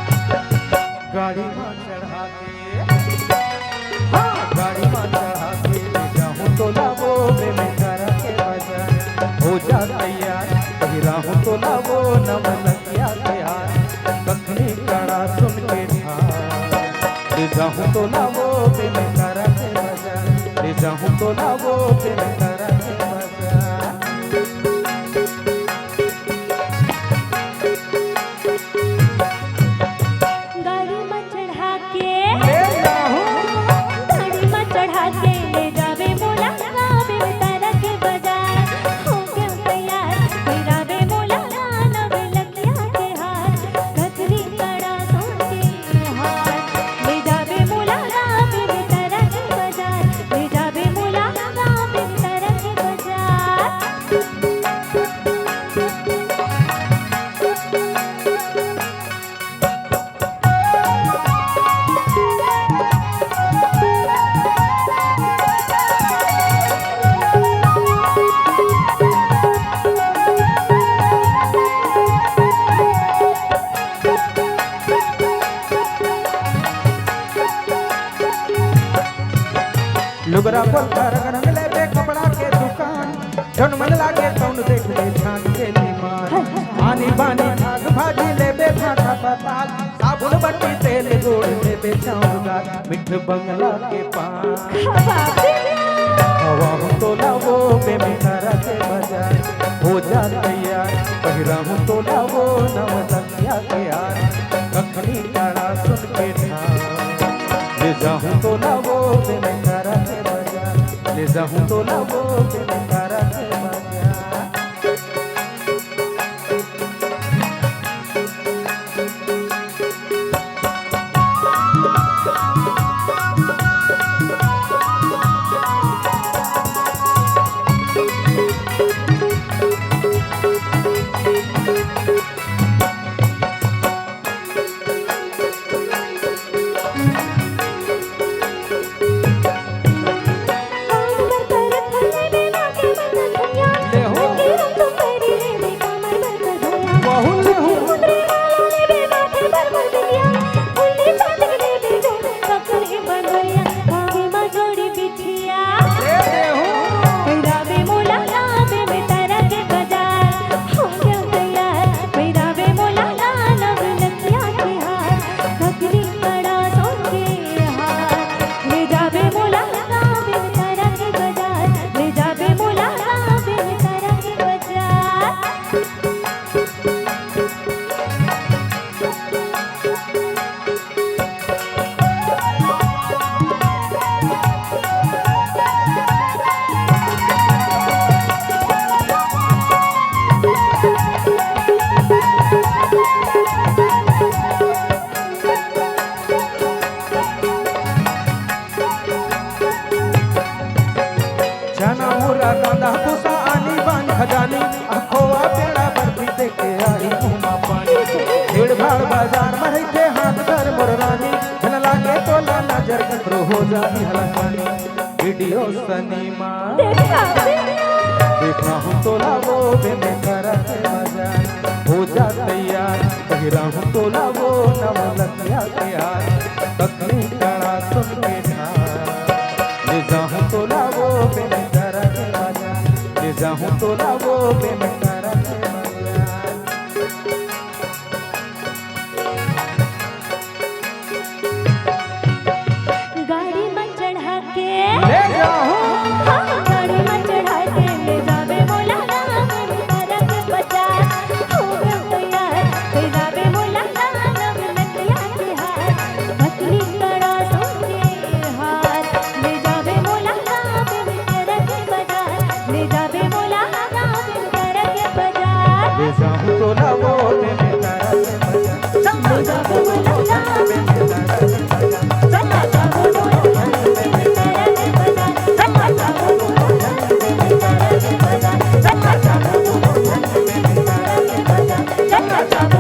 गाड़ी में चढ़ा के, हाँ गाड़ी में चढ़ा के ले जाऊं तो लावो मैं करा के बाजार हो जा तैयार पहिरा हूं तो लावो नवलखिया के हार कखनी कड़ा सुन के ढार ले जाऊं तो लावो मैं करा के बाजार ले जाऊं तो लावो मैं करा के बाजार लुगरा पर रंग ले बे कपड़ा के दुकान जन मन लागे तौन देख ले छान के नीमान आनी बानी भाग भाजी ले बे भाटा पताल साबुन बट्टी तेल जोड़ ले बे चाउगा मिठ बंगला के पान हवा हूं तो लावो बे मेरा के बाजार हो जा तैयार पहिरा हूं तो लावो नवलखिया के हार कखनी काड़ा सुन के ढार ले जाऊं तो लावो बे मेरा के बाजार ले जाऊं तो लावो बे मेरा के बाजार कांदा भूसा आनी बान खजानी अखोआ पेड़ा बर्फी देके आई घूमा पानी भीड़ भाड़ बाजार में रहते हाथ कर मुरानी जन लागे तो ला नजर ककरो हो जाती हलकानी वीडियो सिनेमा देखना हूं तो लावो बे मेरा के बाजार हो जा तैयार पहिरा हूं तो लावो नवलखिया के हार कखनी काड़ा सुन के ढार ले जाऊं तो लावो बे मेरा के बाजार ले जाऊं तो लावो बे मेरा के बाजार गाड़ी में चढ़ा के ले जाऊं गाड़ी में चढ़ा के ले जावे मोला मेरा के बाजार हो गए तैयार ले जावे मोला नवलखिया के हार कखनी काड़ा सुन के हार ले जावे मोला मेरा के बाजार ले जावे मोला मेरा के बाजार ले जाऊं तो लावो बे मेरा जावे